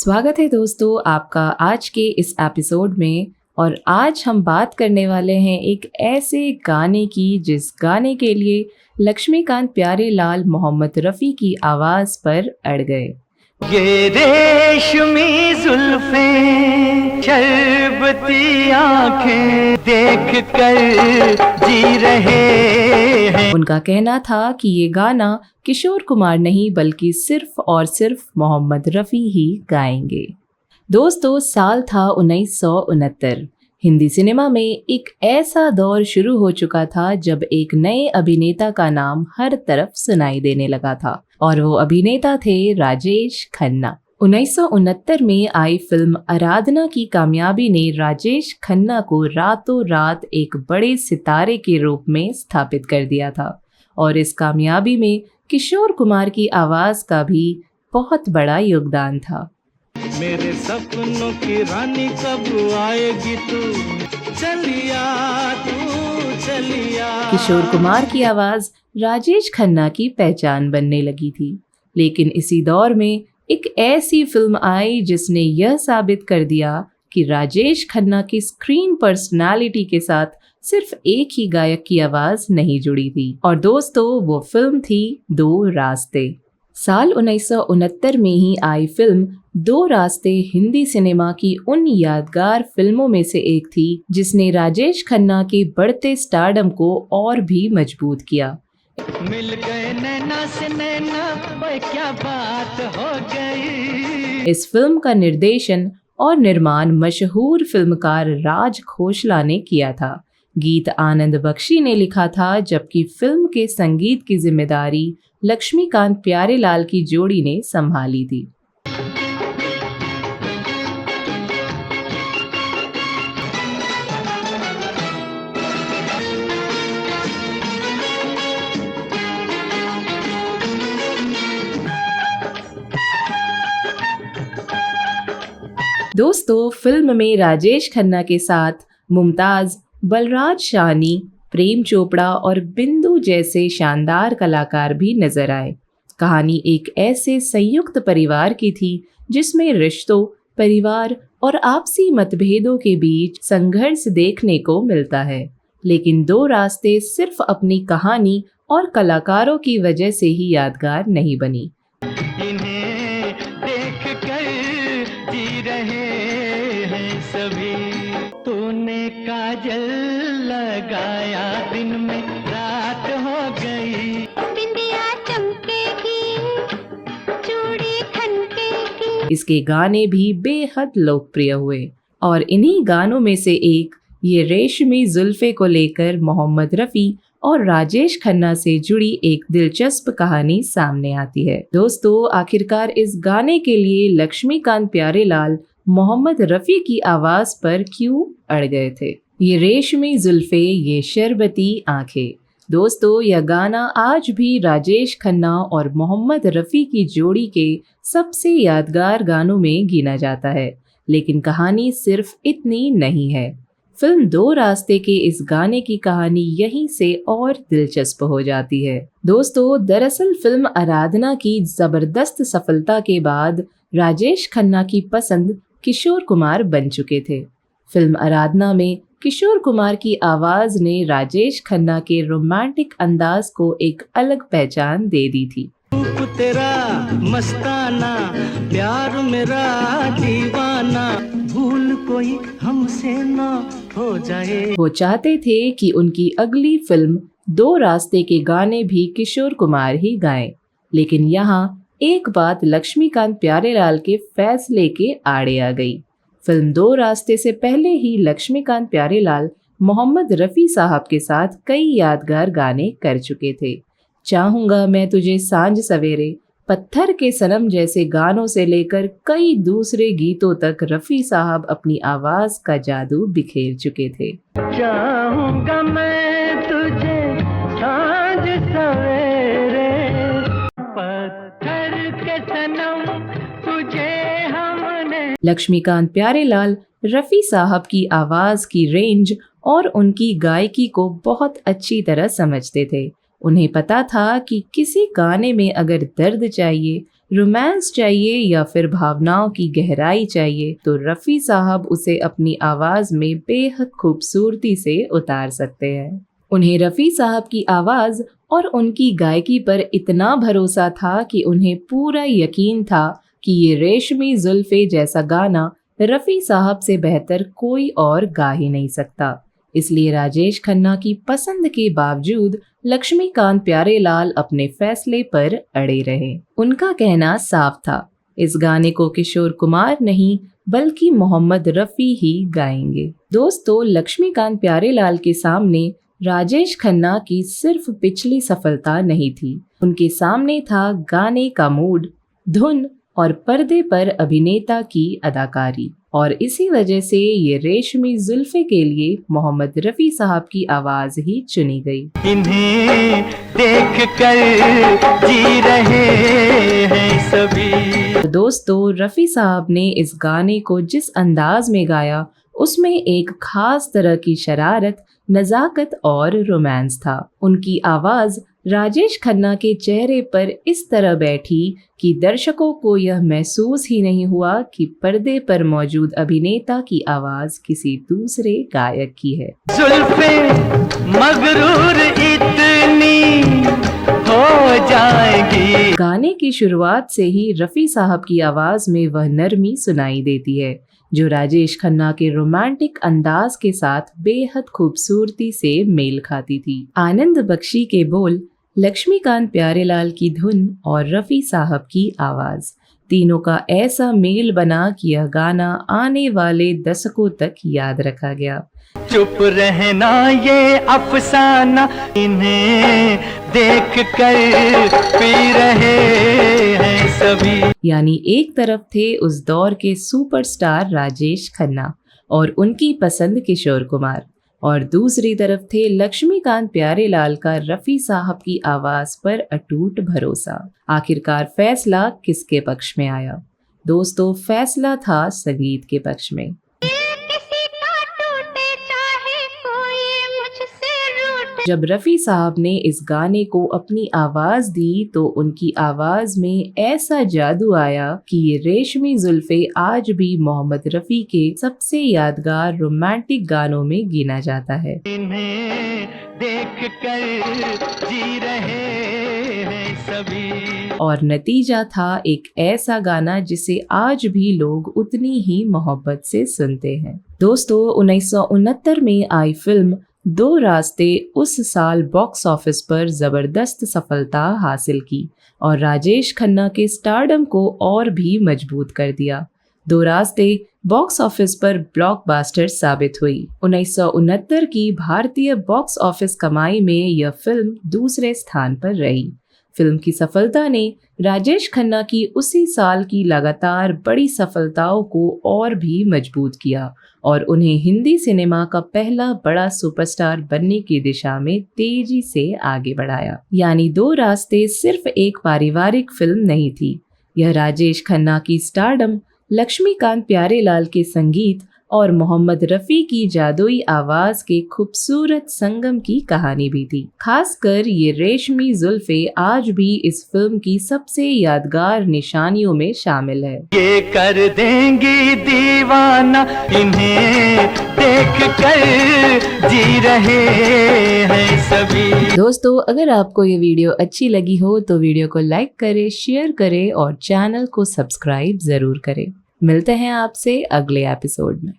स्वागत है दोस्तों आपका आज के इस एपिसोड में। और आज हम बात करने वाले हैं एक ऐसे गाने की जिस गाने के लिए लक्ष्मीकांत प्यारेलाल मोहम्मद रफ़ी की आवाज़ पर अड़ गए। ये रेशमी जुल्फें शरबती आंखें देख कर जी रहे हैं। उनका कहना था कि ये गाना किशोर कुमार नहीं बल्कि सिर्फ और सिर्फ मोहम्मद रफ़ी ही गाएंगे। दोस्तों, साल था 1969। हिंदी सिनेमा में एक ऐसा दौर शुरू हो चुका था जब एक नए अभिनेता का नाम हर तरफ सुनाई देने लगा था और वो अभिनेता थे राजेश खन्ना। 1969 में आई फिल्म आराधना की कामयाबी ने राजेश खन्ना को रातों रात एक बड़े सितारे के रूप में स्थापित कर दिया था और इस कामयाबी में किशोर कुमार की आवाज का भी बहुत बड़ा योगदान था। मेरे सपनों की रानी कब आएगी तू चलिया। किशोर कुमार की आवाज राजेश खन्ना की पहचान बनने लगी थी, लेकिन इसी दौर में एक ऐसी फिल्म आई जिसने यह साबित कर दिया कि राजेश खन्ना की स्क्रीन पर्सनालिटी के साथ सिर्फ एक ही गायक की आवाज नहीं जुड़ी थी। और दोस्तों, वो फिल्म थी दो रास्ते। साल 1969 में ही आई फिल्म दो रास्ते हिंदी सिनेमा की उन यादगार फिल्मों में से एक थी जिसने राजेश खन्ना के बढ़ते स्टारडम को और भी मजबूत किया। मिल गए नैना से नैना, क्या बात हो गई। इस फिल्म का निर्देशन और निर्माण मशहूर फिल्मकार राज खोसला ने किया था। गीत आनंद बख्शी ने लिखा था, जबकि फिल्म के संगीत की जिम्मेदारी लक्ष्मीकांत प्यारेलाल की जोड़ी ने संभाली थी। दोस्तों, फिल्म में राजेश खन्ना के साथ मुमताज, बलराज साहनी, प्रेम चोपड़ा और बिंदु जैसे शानदार कलाकार भी नजर आए। कहानी एक ऐसे संयुक्त परिवार की थी जिसमें रिश्तों, परिवार और आपसी मतभेदों के बीच संघर्ष देखने को मिलता है। लेकिन दो रास्ते सिर्फ अपनी कहानी और कलाकारों की वजह से ही यादगार नहीं बनी। इन्हें देख कर जी रहे हैं सभी। तूने काजल लगाया दिन में रात हो गई, बिंदिया चमकेगी चूड़ी खनकेगी। इसके गाने भी बेहद लोकप्रिय हुए और इन्हीं गानों में से एक ये रेशमी जुल्फे को लेकर मोहम्मद रफ़ी और राजेश खन्ना से जुड़ी एक दिलचस्प कहानी सामने आती है। दोस्तों, आखिरकार इस गाने के लिए लक्ष्मीकांत प्यारेलाल मोहम्मद रफ़ी की आवाज पर क्यों अड़ गए थे? ये रेशमी जुल्फे, ये शरबती आंखें। दोस्तों, यह गाना आज भी राजेश खन्ना और मोहम्मद रफ़ी की जोड़ी के सबसे यादगार गानों में गिना जाता है। लेकिन कहानी सिर्फ इतनी नहीं है। फिल्म दो रास्ते के इस गाने की कहानी यहीं से और दिलचस्प हो जाती है। दोस्तों, दरअसल फिल्म आराधना की जबरदस्त सफलता के बाद राजेश खन्ना की पसंद किशोर कुमार बन चुके थे। फिल्म आराधना में किशोर कुमार की आवाज ने राजेश खन्ना के रोमांटिक अंदाज को एक अलग पहचान दे दी थी। रूप तेरा मस्ताना, प्यार मेरा दीवाना, भूल कोई हमसे ना हो जाए। वो चाहते थे कि उनकी अगली फिल्म दो रास्ते के गाने भी किशोर कुमार ही गाएं। लेकिन यहाँ एक बात लक्ष्मीकांत प्यारेलाल के फैसले के आड़े आ गई। फिल्म दो रास्ते से पहले ही लक्ष्मीकांत प्यारेलाल मोहम्मद रफ़ी साहब के साथ कई यादगार गाने कर चुके थे। चाहूंगा मैं तुझे, सांझ सवेरे, पत्थर के सनम जैसे गानों से लेकर कई दूसरे गीतों तक रफ़ी साहब अपनी आवाज का जादू बिखेर चुके थे। चाहूंगा मैं तुझे सांझ सवेरे, पत्थर के सनम तुझे हमने। लक्ष्मीकांत प्यारेलाल रफ़ी साहब की आवाज की रेंज और उनकी गायकी को बहुत अच्छी तरह समझते थे। उन्हें पता था कि किसी गाने में अगर दर्द चाहिए रोमांस चाहिए या फिर भावनाओं की गहराई चाहिए तो रफ़ी साहब उसे अपनी आवाज़ में बेहद खूबसूरती से उतार सकते हैं। उन्हें रफ़ी साहब की आवाज़ और उनकी गायकी पर इतना भरोसा था कि उन्हें पूरा यकीन था कि ये रेशमी जुल्फ़े जैसा गाना रफ़ी साहब से बेहतर कोई और गा ही नहीं सकता। इसलिए राजेश खन्ना की पसंद के बावजूद लक्ष्मीकांत प्यारेलाल अपने फैसले पर अड़े रहे। उनका कहना साफ था, इस गाने को किशोर कुमार नहीं बल्कि मोहम्मद रफ़ी ही गाएंगे। दोस्तों, लक्ष्मीकांत प्यारेलाल के सामने राजेश खन्ना की सिर्फ पिछली सफलता नहीं थी, उनके सामने था गाने का मूड, धुन और पर्दे पर अभिनेता की अदाकारी। और इसी वजह से ये रेशमी जुल्फे के लिए मोहम्मद रफ़ी साहब की आवाज ही चुनी गई। इन्हें देख कर जी रहे हैं सभी। दोस्तों, रफ़ी साहब ने इस गाने को जिस अंदाज में गाया उसमें एक खास तरह की शरारत, नज़ाकत और रोमांस था। उनकी आवाज़ राजेश खन्ना के चेहरे पर इस तरह बैठी कि दर्शकों को यह महसूस ही नहीं हुआ कि पर्दे पर मौजूद अभिनेता की आवाज़ किसी दूसरे गायक की है। जुल्फे मगरूर इतनी हो जाएगी। गाने की शुरुआत से ही रफ़ी साहब की आवाज़ में वह नरमी सुनाई देती है जो राजेश खन्ना के रोमांटिक अंदाज के साथ बेहद खूबसूरती से मेल खाती थी। आनंद बख्शी के बोल, लक्ष्मीकांत प्यारेलाल की धुन और रफ़ी साहब की आवाज़, तीनों का ऐसा मेल बना कि यह गाना आने वाले दशकों तक याद रखा गया। चुप रहना ये अफसाना, इन्हें देख कर पी रहे हैं सभी। यानी एक तरफ थे उस दौर के सुपरस्टार राजेश खन्ना और उनकी पसंद किशोर कुमार, और दूसरी तरफ थे लक्ष्मीकांत प्यारेलाल का रफ़ी साहब की आवाज़ पर अटूट भरोसा। आखिरकार फैसला किसके पक्ष में आया? दोस्तों, फैसला था संगीत के पक्ष में। जब रफ़ी साहब ने इस गाने को अपनी आवाज़ दी तो उनकी आवाज़ में ऐसा जादू आया कि ये रेशमी जुल्फ़े आज भी मोहम्मद रफ़ी के सबसे यादगार रोमांटिक गानों में गिना जाता है। इन्हें देख कर जी रहे हैं सभी। और नतीजा था एक ऐसा गाना जिसे आज भी लोग उतनी ही मोहब्बत से सुनते हैं। दोस्तों, 1969 में आई फिल्म दो रास्ते उस साल बॉक्स ऑफिस पर जबरदस्त सफलता हासिल की और राजेश खन्ना के स्टारडम को और भी मजबूत कर दिया। दो रास्ते बॉक्स ऑफिस पर ब्लॉकबस्टर साबित हुई। 1969 की भारतीय बॉक्स ऑफिस कमाई में यह फिल्म दूसरे स्थान पर रही। फिल्म की सफलता ने राजेश खन्ना की उसी साल की लगातार बड़ी सफलताओं को और भी मजबूत किया और उन्हें हिंदी सिनेमा का पहला बड़ा सुपरस्टार बनने की दिशा में तेजी से आगे बढ़ाया। यानी दो रास्ते सिर्फ एक पारिवारिक फिल्म नहीं थी, यह राजेश खन्ना की स्टारडम, लक्ष्मीकांत प्यारेलाल के संगीत और मोहम्मद रफ़ी की जादुई आवाज के खूबसूरत संगम की कहानी भी थी। खासकर ये रेशमी जुल्फे आज भी इस फिल्म की सबसे यादगार निशानियों में शामिल है। ये कर देंगी दीवाना, इन्हें देख कर जी रहे हैं सभी। दोस्तों, अगर आपको ये वीडियो अच्छी लगी हो तो वीडियो को लाइक करें, शेयर करें और चैनल को सब्सक्राइब जरूर करें। मिलते हैं आपसे अगले एपिसोड में।